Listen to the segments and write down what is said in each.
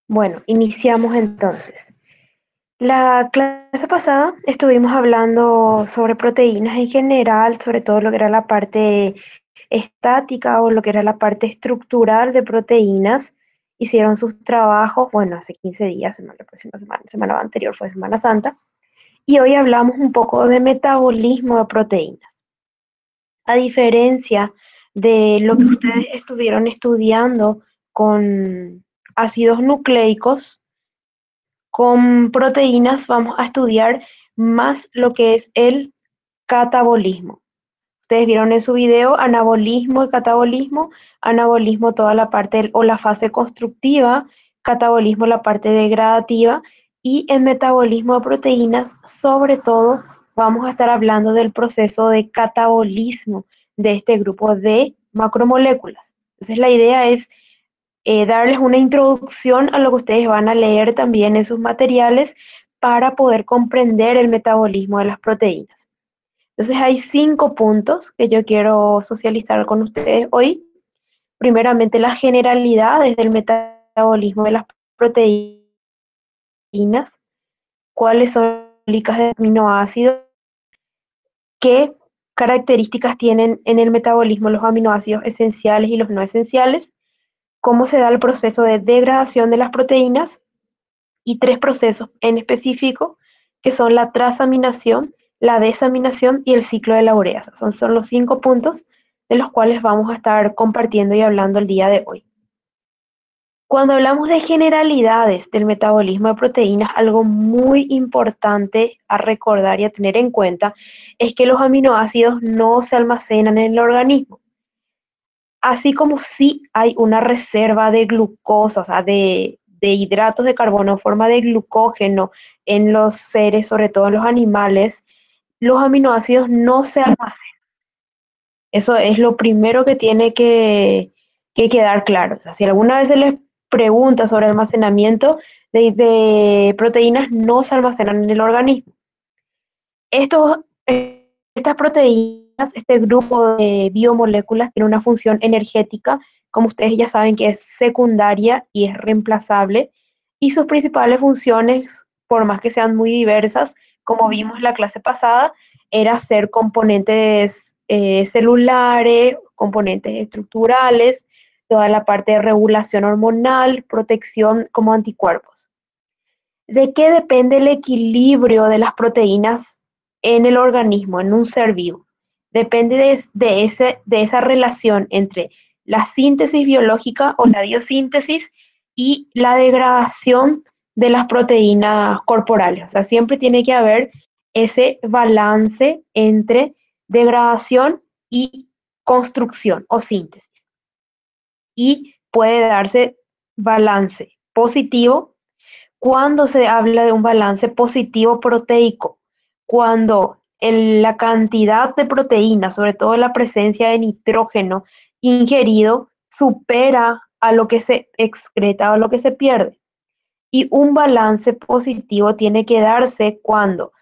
Bueno, iniciamos entonces. La clase pasada estuvimos hablando sobre proteínas en general, sobre todo lo que era la parte estática o lo que era la parte estructural de proteínas. Hicieron sus trabajos, bueno, hace 15 días, la próxima semana, semana anterior fue Semana Santa, y hoy hablamos un poco de metabolismo de proteínas. A diferencia de lo que ustedes estuvieron estudiando con ácidos nucleicos, con proteínas vamos a estudiar más lo que es el catabolismo. Ustedes vieron en su video anabolismo y catabolismo, anabolismo toda la parte o la fase constructiva, catabolismo la parte degradativa y en metabolismo de proteínas, sobre todo, vamos a estar hablando del proceso de catabolismo de este grupo de macromoléculas. Entonces la idea es darles una introducción a lo que ustedes van a leer también en sus materiales para poder comprender el metabolismo de las proteínas. Entonces hay 5 puntos que yo quiero socializar con ustedes hoy. Primeramente, las generalidades del metabolismo de las proteínas, cuáles son las moléculas de aminoácidos, qué características tienen en el metabolismo los aminoácidos esenciales y los no esenciales, cómo se da el proceso de degradación de las proteínas y 3 procesos en específico, que son la transaminación, la desaminación y el ciclo de la ureasa. Son los 5 puntos de los cuales vamos a estar compartiendo y hablando el día de hoy. Cuando hablamos de generalidades del metabolismo de proteínas, algo muy importante a recordar y a tener en cuenta es que los aminoácidos no se almacenan en el organismo. Así como sí hay una reserva de glucosa, o sea, de hidratos de carbono en forma de glucógeno en los seres, sobre todo en los animales, los aminoácidos no se almacenan. Eso es lo primero que tiene que quedar claro. O sea, si alguna vez se les pregunta sobre almacenamiento de proteínas, no se almacenan en el organismo. Estos, estas proteínas, este grupo de biomoléculas tiene una función energética, como ustedes ya saben que es secundaria y es reemplazable, y sus principales funciones, por más que sean muy diversas, como vimos en la clase pasada, era ser componentes celulares, componentes estructurales, toda la parte de regulación hormonal, protección como anticuerpos. ¿De qué depende el equilibrio de las proteínas en el organismo, en un ser vivo? Depende de esa relación entre la síntesis biológica o la biosíntesis y la degradación de las proteínas corporales. O sea, siempre tiene que haber ese balance entre degradación y construcción o síntesis. Y puede darse balance positivo cuando se habla de un balance positivo proteico, cuando la cantidad de proteína, sobre todo la presencia de nitrógeno ingerido, supera a lo que se excreta o lo que se pierde. Y un balance positivo tiene que darse cuando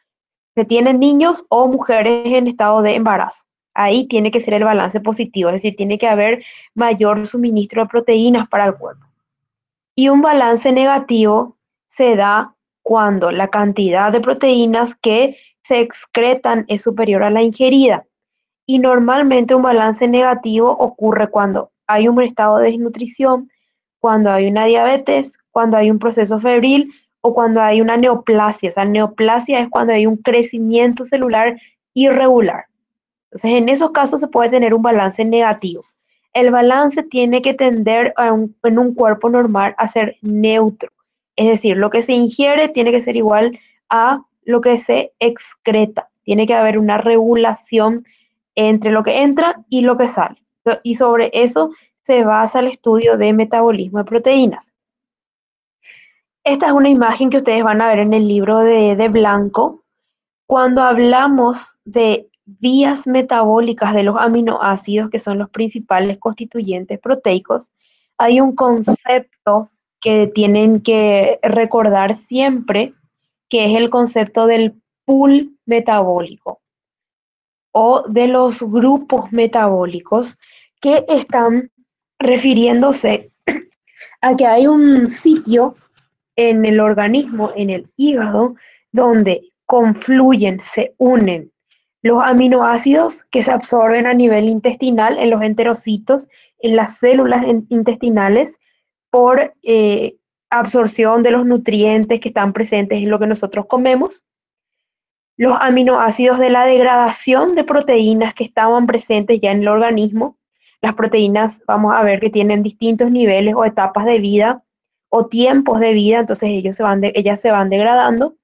se tienen niños o mujeres en estado de embarazo. Ahí tiene que ser el balance positivo, es decir, tiene que haber mayor suministro de proteínas para el cuerpo. Y un balance negativo se da cuando la cantidad de proteínas que se excretan es superior a la ingerida. Y normalmente un balance negativo ocurre cuando hay un estado de desnutrición, cuando hay una diabetes, cuando hay un proceso febril o cuando hay una neoplasia. O sea, neoplasia es cuando hay un crecimiento celular irregular. Entonces, en esos casos se puede tener un balance negativo. El balance tiene que tender en un cuerpo normal a ser neutro. Es decir, lo que se ingiere tiene que ser igual a lo que se excreta. Tiene que haber una regulación entre lo que entra y lo que sale. Y sobre eso se basa el estudio de metabolismo de proteínas. Esta es una imagen que ustedes van a ver en el libro de Blanco. Cuando hablamos de vías metabólicas de los aminoácidos, que son los principales constituyentes proteicos, hay un concepto que tienen que recordar siempre, que es el concepto del pool metabólico o de los grupos metabólicos que están refiriéndose a que hay un sitio en el organismo, en el hígado, donde confluyen, se unen los aminoácidos que se absorben a nivel intestinal en los enterocitos, en las células intestinales, por absorción de los nutrientes que están presentes en lo que nosotros comemos. Los aminoácidos de la degradación de proteínas que estaban presentes ya en el organismo. Las proteínas, vamos a ver que tienen distintos niveles o etapas de vida o tiempos de vida, entonces ellas se van degradando.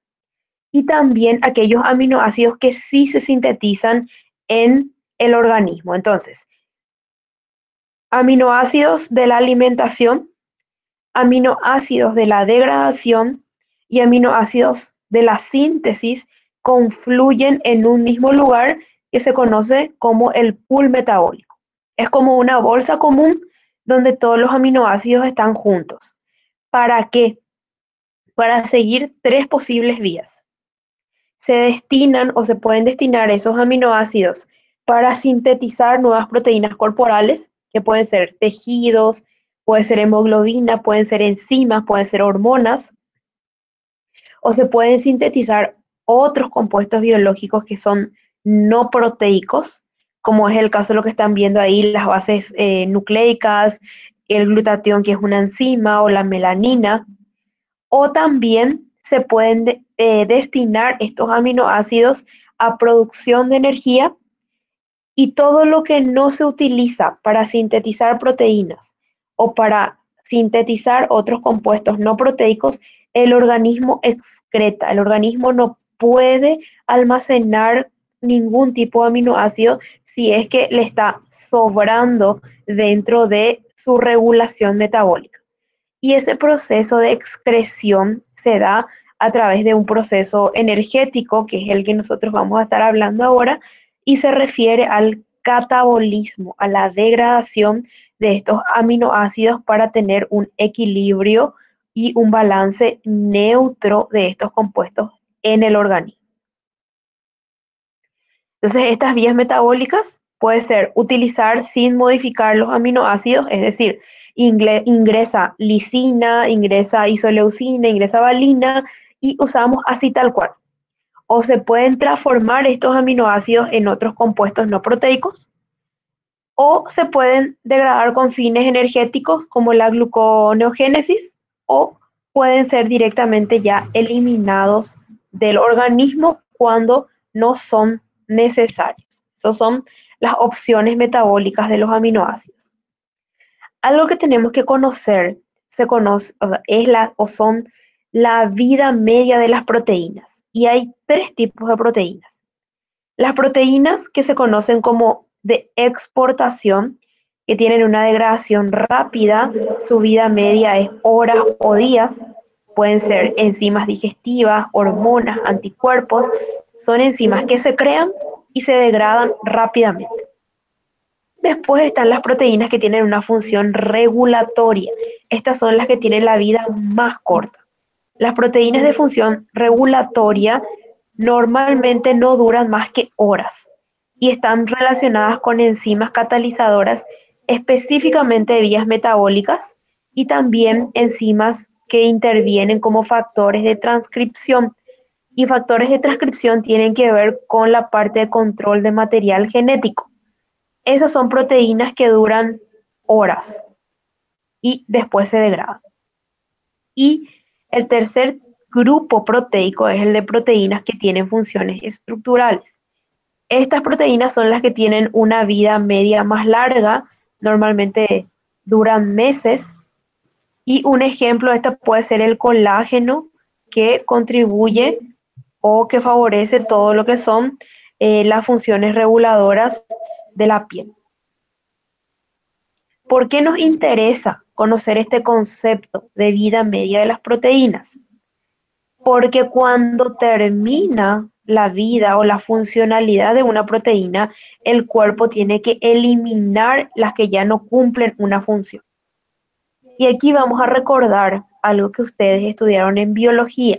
Y también aquellos aminoácidos que sí se sintetizan en el organismo. Entonces, aminoácidos de la alimentación, aminoácidos de la degradación y aminoácidos de la síntesis confluyen en un mismo lugar que se conoce como el pool metabólico. Es como una bolsa común donde todos los aminoácidos están juntos. ¿Para qué? Para seguir tres posibles vías. Se destinan o se pueden destinar esos aminoácidos para sintetizar nuevas proteínas corporales, que pueden ser tejidos, puede ser hemoglobina, pueden ser enzimas, pueden ser hormonas, o se pueden sintetizar otros compuestos biológicos que son no proteicos, como es el caso de lo que están viendo ahí, las bases nucleicas, el glutatión, que es una enzima, o la melanina, o también se pueden destinar estos aminoácidos a producción de energía, y todo lo que no se utiliza para sintetizar proteínas o para sintetizar otros compuestos no proteicos, el organismo excreta. El organismo no puede almacenar ningún tipo de aminoácido si es que le está sobrando dentro de su regulación metabólica. Y ese proceso de excreción se da a través de un proceso energético, que es el que nosotros vamos a estar hablando ahora, y se refiere al catabolismo, a la degradación de estos aminoácidos para tener un equilibrio y un balance neutro de estos compuestos en el organismo. Entonces, estas vías metabólicas puede ser utilizar sin modificar los aminoácidos, es decir, ingresa lisina, ingresa isoleucina, ingresa valina y usamos así tal cual. O se pueden transformar estos aminoácidos en otros compuestos no proteicos, o se pueden degradar con fines energéticos como la gluconeogénesis, o pueden ser directamente ya eliminados del organismo cuando no son necesarios. Esas son las opciones metabólicas de los aminoácidos. Algo que tenemos que conocer se conoce, o sea, son la vida media de las proteínas. Y hay tres tipos de proteínas. Las proteínas que se conocen como de exportación, que tienen una degradación rápida, su vida media es horas o días, pueden ser enzimas digestivas, hormonas, anticuerpos, son enzimas que se crean y se degradan rápidamente. Después están las proteínas que tienen una función regulatoria. Estas son las que tienen la vida más corta. Las proteínas de función regulatoria normalmente no duran más que horas y están relacionadas con enzimas catalizadoras, específicamente de vías metabólicas, y también enzimas que intervienen como factores de transcripción. Y factores de transcripción tienen que ver con la parte de control de material genético. Esas son proteínas que duran horas y después se degradan. Y el tercer grupo proteico es el de proteínas que tienen funciones estructurales. Estas proteínas son las que tienen una vida media más larga, normalmente duran meses, y un ejemplo de esta puede ser el colágeno, que contribuye o que favorece todo lo que son las funciones reguladoras de la piel. ¿Por qué nos interesa conocer este concepto de vida media de las proteínas? Porque cuando termina la vida o la funcionalidad de una proteína, el cuerpo tiene que eliminar las que ya no cumplen una función. Y aquí vamos a recordar algo que ustedes estudiaron en biología.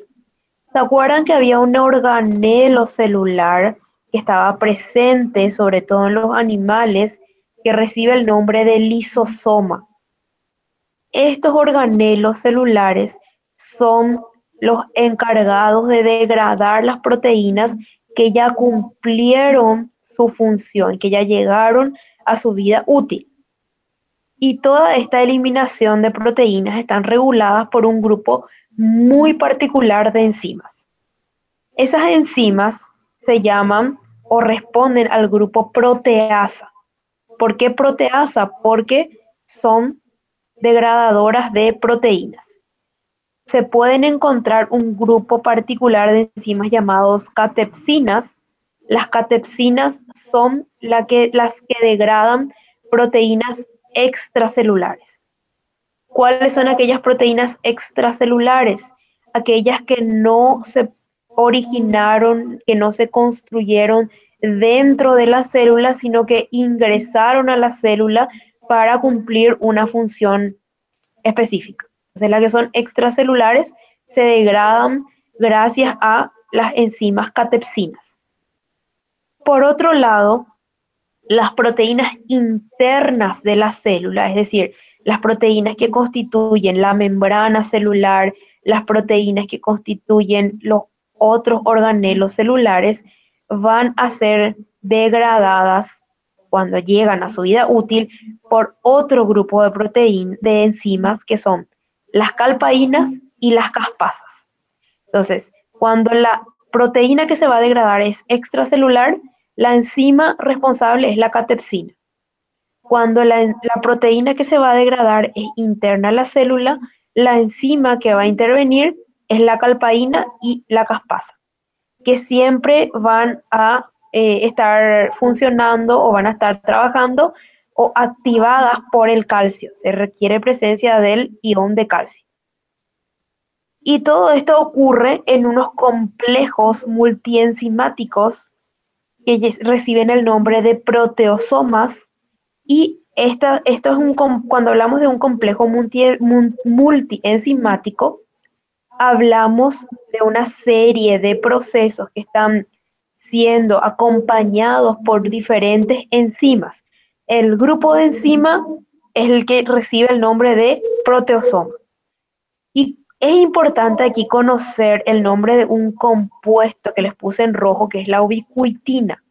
¿Se acuerdan que había un organelo celular que estaba presente, sobre todo en los animales, que recibe el nombre de lisosoma? Estos organelos celulares son los encargados de degradar las proteínas que ya cumplieron su función, que ya llegaron a su vida útil. Y toda esta eliminación de proteínas están reguladas por un grupo muy particular de enzimas. Esas enzimas se llaman o responden al grupo proteasa. ¿Por qué proteasa? Porque son degradadoras de proteínas. Se pueden encontrar un grupo particular de enzimas llamados catepsinas. Las catepsinas son las que degradan proteínas extracelulares. ¿Cuáles son aquellas proteínas extracelulares? Aquellas que no se originaron, que no se construyeron dentro de la célula, sino que ingresaron a la célula para cumplir una función específica. Entonces, las que son extracelulares se degradan gracias a las enzimas catepsinas. Por otro lado, las proteínas internas de la célula, es decir, las proteínas que constituyen la membrana celular, las proteínas que constituyen los otros organelos celulares, van a ser degradadas cuando llegan a su vida útil por otro grupo de proteínas, de enzimas que son las calpaínas y las caspasas. Entonces, cuando la proteína que se va a degradar es extracelular, la enzima responsable es la catepsina. Cuando la proteína que se va a degradar es interna a la célula, la enzima que va a intervenir es la calpaína y la caspasa, que siempre van a estar funcionando o van a estar trabajando o activadas por el calcio. Se requiere presencia del ion de calcio. Y todo esto ocurre en unos complejos multienzimáticos que reciben el nombre de proteosomas. Y esto es cuando hablamos de un complejo multienzimático, hablamos de una serie de procesos que están siendo acompañados por diferentes enzimas. El grupo de enzimas es el que recibe el nombre de proteosoma. Y es importante aquí conocer el nombre de un compuesto que les puse en rojo, que es la ubiquitina.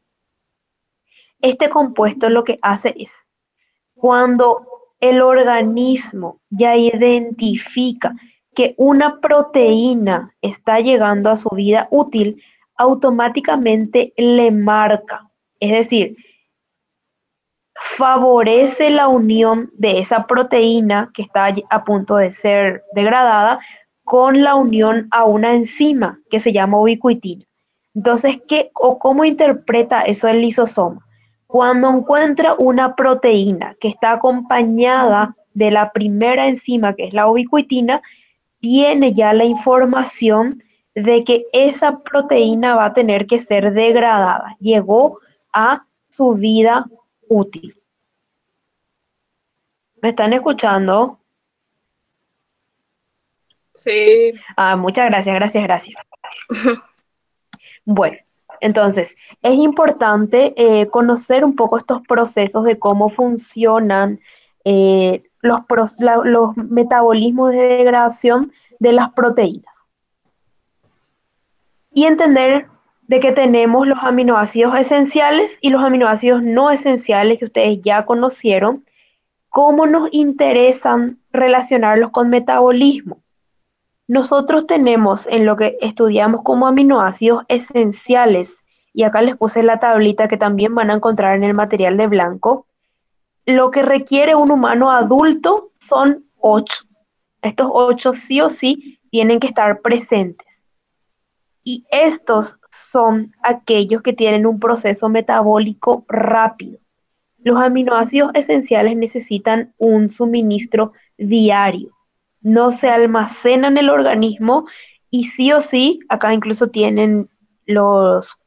Este compuesto lo que hace es, cuando el organismo ya identifica que una proteína está llegando a su vida útil, automáticamente le marca. Es decir, favorece la unión de esa proteína que está a punto de ser degradada con la unión a una enzima que se llama ubiquitina. Entonces, ¿qué o cómo interpreta eso el lisosoma? Cuando encuentra una proteína que está acompañada de la primera enzima, que es la ubiquitina, tiene ya la información de que esa proteína va a tener que ser degradada. Llegó a su vida útil. ¿Me están escuchando? Sí. Muchas gracias, gracias. Bueno, entonces, es importante conocer un poco estos procesos de cómo funcionan los metabolismos de degradación de las proteínas. Y entender de que tenemos los aminoácidos esenciales y los aminoácidos no esenciales que ustedes ya conocieron, cómo nos interesan relacionarlos con metabolismo. Nosotros tenemos en lo que estudiamos como aminoácidos esenciales, y acá les puse la tablita que también van a encontrar en el material de blanco, lo que requiere un humano adulto son 8. Estos 8 sí o sí tienen que estar presentes. Y estos son aquellos que tienen un proceso metabólico rápido. Los aminoácidos esenciales necesitan un suministro diario. No se almacenan en el organismo y sí o sí, acá incluso tienen los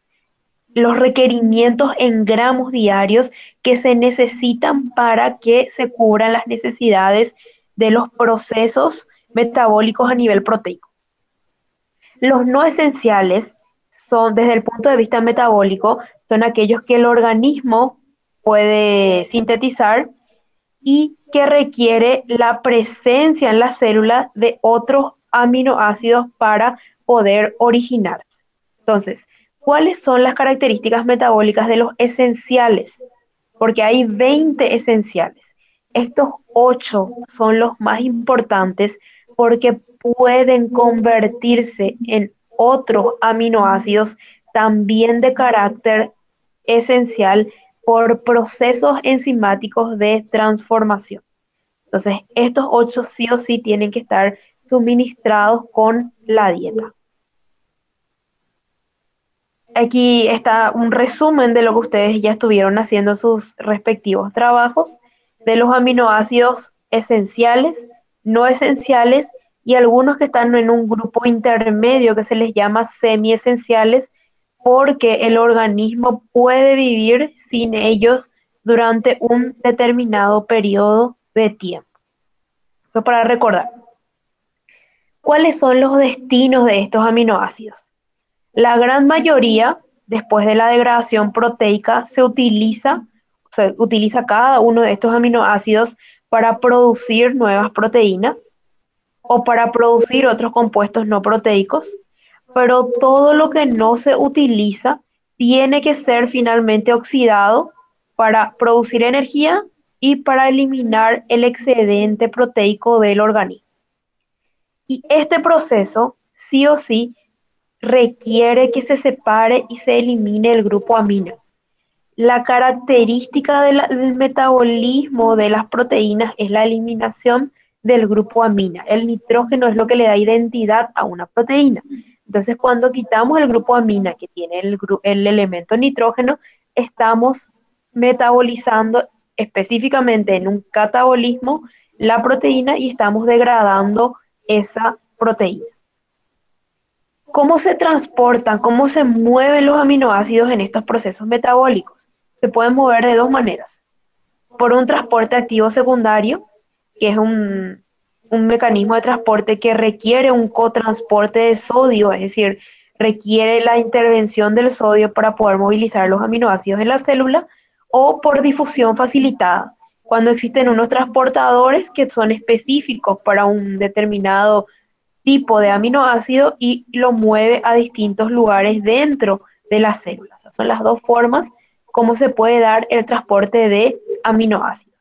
requerimientos en gramos diarios que se necesitan para que se cubran las necesidades de los procesos metabólicos a nivel proteico. Los no esenciales son, desde el punto de vista metabólico, son aquellos que el organismo puede sintetizar y que requiere la presencia en la célula de otros aminoácidos para poder originarse. Entonces, ¿cuáles son las características metabólicas de los esenciales? Porque hay 20 esenciales. Estos 8 son los más importantes porque pueden convertirse en otros aminoácidos también de carácter esencial por procesos enzimáticos de transformación. Entonces, estos 8 sí o sí tienen que estar suministrados con la dieta. Aquí está un resumen de lo que ustedes ya estuvieron haciendo en sus respectivos trabajos, de los aminoácidos esenciales, no esenciales y algunos que están en un grupo intermedio que se les llama semiesenciales, porque el organismo puede vivir sin ellos durante un determinado periodo de tiempo. Eso para recordar. ¿Cuáles son los destinos de estos aminoácidos? La gran mayoría, después de la degradación proteica, se utiliza cada uno de estos aminoácidos para producir nuevas proteínas o para producir otros compuestos no proteicos, pero todo lo que no se utiliza tiene que ser finalmente oxidado para producir energía y para eliminar el excedente proteico del organismo. Y este proceso, sí o sí, requiere que se separe y se elimine el grupo amino. La característica del metabolismo de las proteínas es la eliminación del grupo amina. El nitrógeno es lo que le da identidad a una proteína. Entonces, cuando quitamos el grupo amina que tiene el elemento nitrógeno, estamos metabolizando específicamente en un catabolismo la proteína y estamos degradando esa proteína. ¿Cómo se transportan, cómo se mueven los aminoácidos en estos procesos metabólicos? Se pueden mover de dos maneras. Por un transporte activo secundario, que es un mecanismo de transporte que requiere un cotransporte de sodio, es decir, requiere la intervención del sodio para poder movilizar los aminoácidos en la célula, o por difusión facilitada, cuando existen unos transportadores que son específicos para un determinado tipo de aminoácido y lo mueve a distintos lugares dentro de las células. Esas son las dos formas como se puede dar el transporte de aminoácidos.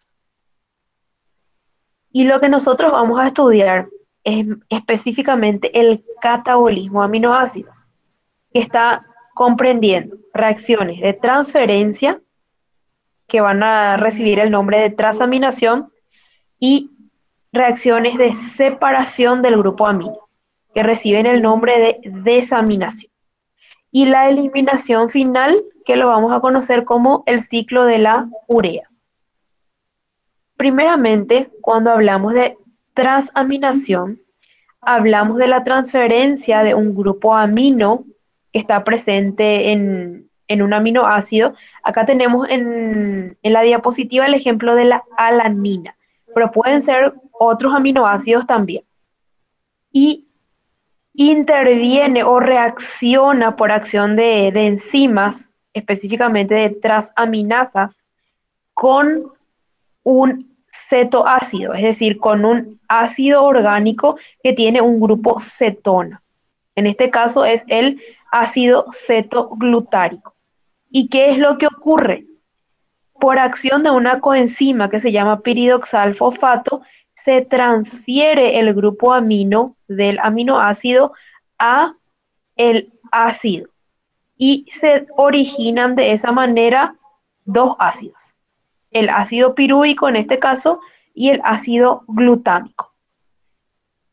Y lo que nosotros vamos a estudiar es específicamente el catabolismo de aminoácidos, que está comprendiendo reacciones de transferencia, que van a recibir el nombre de transaminación, y reacciones de separación del grupo amino, que reciben el nombre de desaminación. Y la eliminación final, que lo vamos a conocer como el ciclo de la urea. Primeramente, cuando hablamos de transaminación, hablamos de la transferencia de un grupo amino que está presente en un aminoácido. Acá tenemos en la diapositiva el ejemplo de la alanina, pero pueden ser otros aminoácidos también. Y interviene o reacciona por acción de enzimas, específicamente de transaminasas, con un cetoácido, es decir, con un ácido orgánico que tiene un grupo cetona. En este caso es el ácido cetoglutárico. ¿Y qué es lo que ocurre? Por acción de una coenzima que se llama piridoxal fosfato, se transfiere el grupo amino del aminoácido a el ácido y se originan de esa manera dos ácidos, el ácido pirúvico en este caso y el ácido glutámico.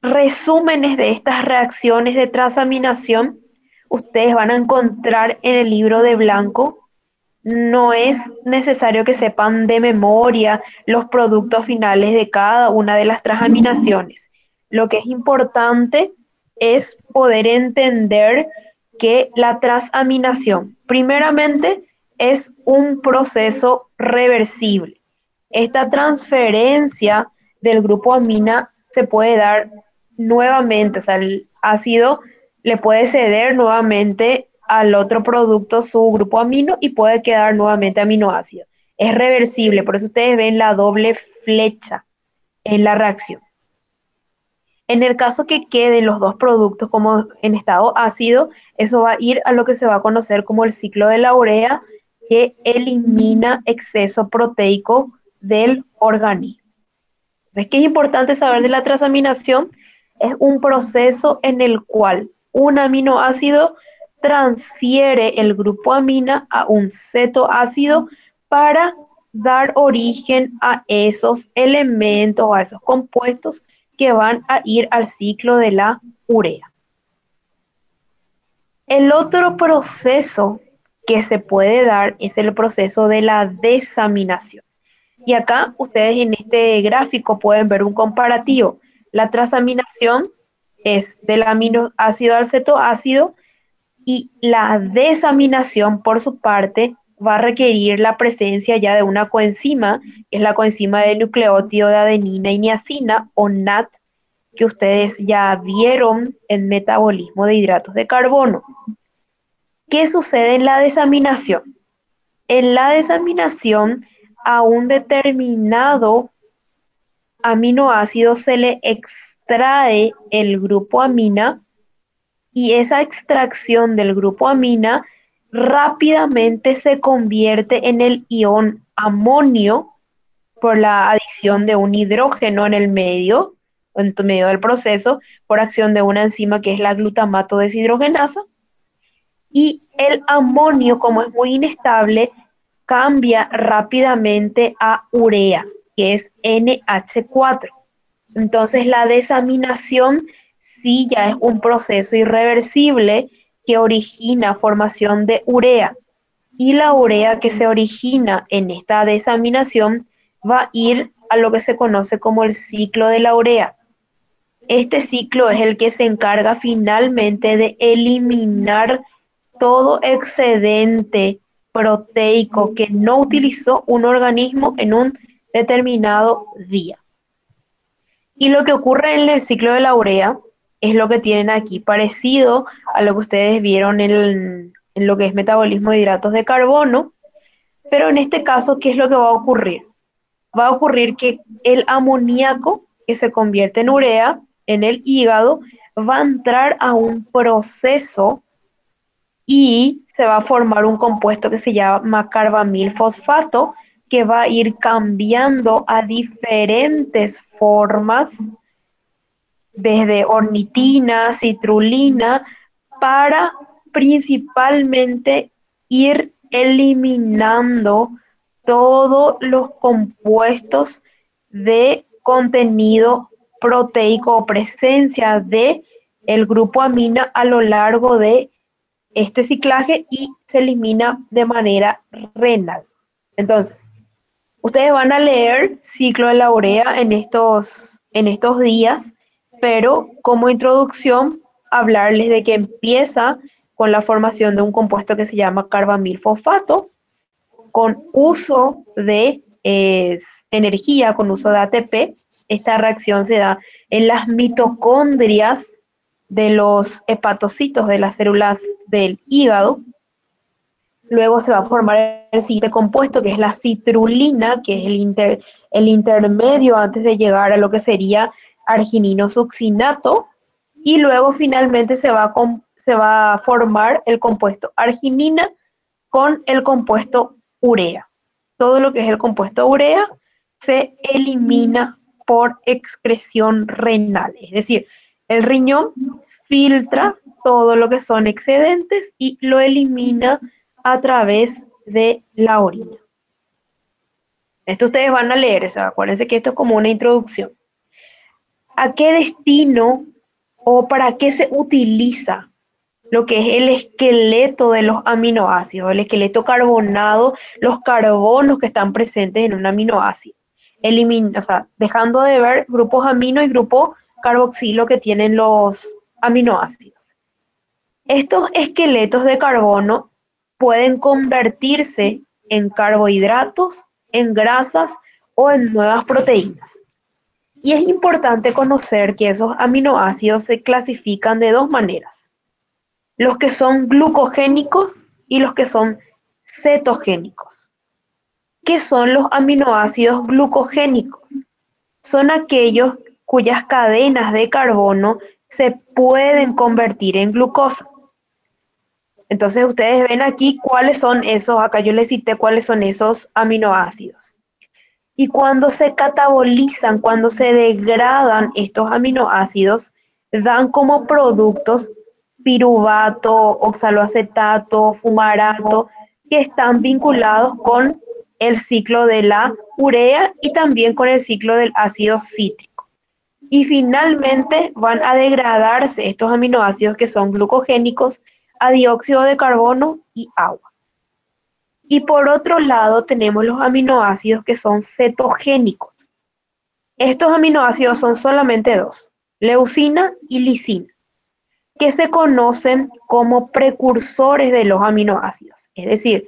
Resúmenes de estas reacciones de transaminación ustedes van a encontrar en el libro de Blanco. No es necesario que sepan de memoria los productos finales de cada una de las transaminaciones. Lo que es importante es poder entender que la transaminación, primeramente, es un proceso reversible. Esta transferencia del grupo amina se puede dar nuevamente, o sea, el ácido le puede ceder nuevamente al otro producto su grupo amino y puede quedar nuevamente aminoácido. Es reversible, por eso ustedes ven la doble flecha en la reacción. En el caso que queden los dos productos como en estado ácido, eso va a ir a lo que se va a conocer como el ciclo de la urea, que elimina exceso proteico del organismo. Entonces, ¿qué es importante saber de la transaminación? Es un proceso en el cual un aminoácido transfiere el grupo amina a un cetoácido para dar origen a esos elementos, a esos compuestos que van a ir al ciclo de la urea. El otro proceso que se puede dar es el proceso de la desaminación. Y acá ustedes en este gráfico pueden ver un comparativo. La transaminación es del aminoácido al cetoácido y la desaminación, por su parte, va a requerir la presencia ya de una coenzima, que es la coenzima de nucleótido de adenina y niacina, o NAT, que ustedes ya vieron en metabolismo de hidratos de carbono. ¿Qué sucede en la desaminación? En la desaminación, a un determinado aminoácido se le extrae el grupo amina y esa extracción del grupo amina rápidamente se convierte en el ion amonio por la adición de un hidrógeno en medio del proceso, por acción de una enzima que es la glutamato deshidrogenasa. Y el amonio, como es muy inestable, cambia rápidamente a urea, que es NH4. Entonces la desaminación sí ya es un proceso irreversible que origina formación de urea. Y la urea que se origina en esta desaminación va a ir a lo que se conoce como el ciclo de la urea. Este ciclo es el que se encarga finalmente de eliminar todo excedente proteico que no utilizó un organismo en un determinado día. Y lo que ocurre en el ciclo de la urea es lo que tienen aquí, parecido a lo que ustedes vieron en lo que es metabolismo de hidratos de carbono, pero en este caso, ¿qué es lo que va a ocurrir? Va a ocurrir que el amoníaco que se convierte en urea en el hígado va a entrar a un proceso y se va a formar un compuesto que se llama carbamilfosfato, que va a ir cambiando a diferentes formas, desde ornitina, citrulina, para principalmente ir eliminando todos los compuestos de contenido proteico o presencia de el grupo amina a lo largo de este ciclaje y se elimina de manera renal. Entonces, ustedes van a leer ciclo de la urea en estos días, pero como introducción, hablarles de que empieza con la formación de un compuesto que se llama carbamilfosfato, con uso de energía, con uso de ATP. Esta reacción se da en las mitocondrias de los hepatocitos de las células del hígado. Luego se va a formar el siguiente compuesto, que es la citrulina, que es el intermedio antes de llegar a lo que sería arginino succinato. Y luego finalmente se va a formar el compuesto arginina con el compuesto urea. Todo lo que es el compuesto urea se elimina por excreción renal, es decir, el riñón filtra todo lo que son excedentes y lo elimina a través de la orina. Esto ustedes van a leer, o sea, acuérdense que esto es como una introducción. ¿A qué destino o para qué se utiliza lo que es el esqueleto de los aminoácidos, el esqueleto carbonado, los carbonos que están presentes en un aminoácido? O sea, dejando de ver grupos amino y grupo carboxilo que tienen los aminoácidos. Estos esqueletos de carbono pueden convertirse en carbohidratos, en grasas o en nuevas proteínas. Y es importante conocer que esos aminoácidos se clasifican de dos maneras: los que son glucogénicos y los que son cetogénicos. ¿Qué son los aminoácidos glucogénicos? Son aquellos cuyas cadenas de carbono se pueden convertir en glucosa. Entonces ustedes ven aquí cuáles son esos, acá yo les cité cuáles son esos aminoácidos. Y cuando se catabolizan, cuando se degradan estos aminoácidos, dan como productos piruvato, oxaloacetato, fumarato, que están vinculados con el ciclo de la urea y también con el ciclo del ácido cítrico. Y finalmente van a degradarse estos aminoácidos que son glucogénicos a dióxido de carbono y agua. Y por otro lado tenemos los aminoácidos que son cetogénicos. Estos aminoácidos son solamente dos, leucina y lisina, que se conocen como precursores de los aminoácidos. Es decir,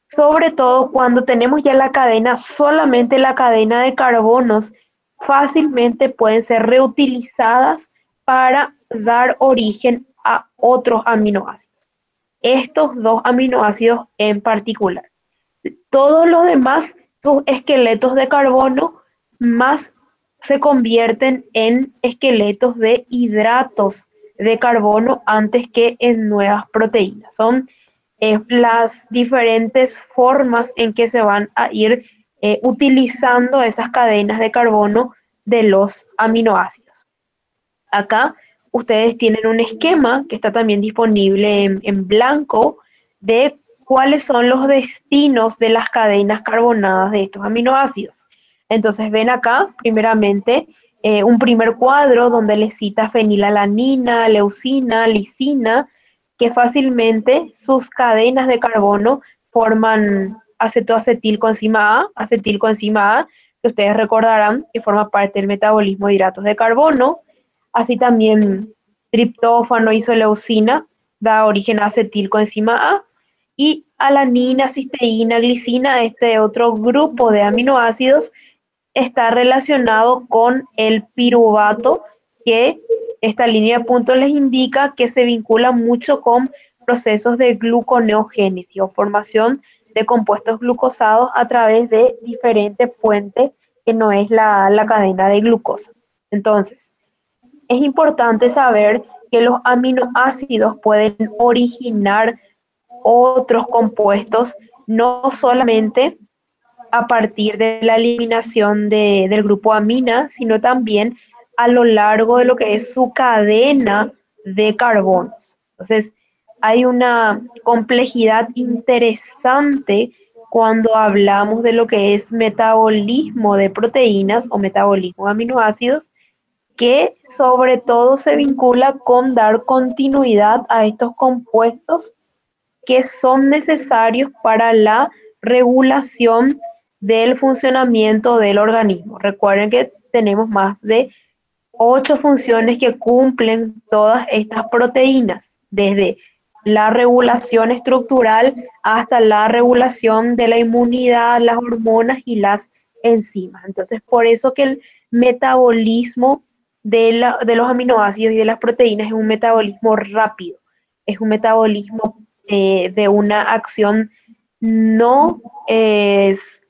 sobre todo cuando tenemos ya la cadena, solamente la cadena de carbonos, fácilmente pueden ser reutilizadas para dar origen a otros aminoácidos. Estos dos aminoácidos en particular. Todos los demás, sus esqueletos de carbono, más se convierten en esqueletos de hidratos de carbono antes que en nuevas proteínas. Son las diferentes formas en que se van a ir utilizando esas cadenas de carbono de los aminoácidos. Acá ustedes tienen un esquema que está también disponible en blanco de cuáles son los destinos de las cadenas carbonadas de estos aminoácidos. Entonces ven acá, primeramente, un primer cuadro donde les cita fenilalanina, leucina, lisina, que fácilmente sus cadenas de carbono forman acetoacetilcoenzima A, que ustedes recordarán que forma parte del metabolismo de hidratos de carbono. Así también triptófano, isoleucina, da origen a acetilcoenzima A, y alanina, cisteína, glicina, este otro grupo de aminoácidos, está relacionado con el piruvato, que esta línea de puntos les indica que se vincula mucho con procesos de gluconeogénesis o formación de compuestos glucosados a través de diferentes fuentes que no es la cadena de glucosa. Entonces, es importante saber que los aminoácidos pueden originar otros compuestos, no solamente a partir de la eliminación del grupo amina, sino también a lo largo de lo que es su cadena de carbonos. Entonces, hay una complejidad interesante cuando hablamos de lo que es metabolismo de proteínas o metabolismo de aminoácidos, que sobre todo se vincula con dar continuidad a estos compuestos que son necesarios para la regulación del funcionamiento del organismo. Recuerden que tenemos más de 8 funciones que cumplen todas estas proteínas, desde la regulación estructural hasta la regulación de la inmunidad, las hormonas y las enzimas. Entonces, por eso que el metabolismo de los aminoácidos y de las proteínas es un metabolismo rápido, es un metabolismo de una acción no es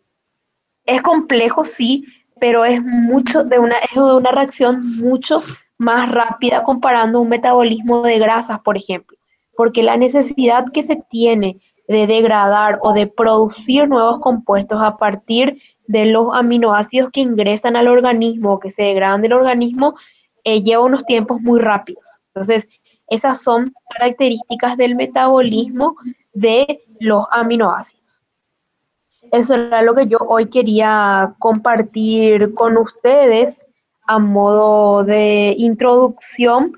complejo, sí, pero es es de una reacción mucho más rápida comparando un metabolismo de grasas, por ejemplo, porque la necesidad que se tiene de degradar o de producir nuevos compuestos a partir de los aminoácidos que ingresan al organismo o que se degradan del organismo lleva unos tiempos muy rápidos. Entonces, esas son características del metabolismo de los aminoácidos. Eso era lo que yo hoy quería compartir con ustedes a modo de introducción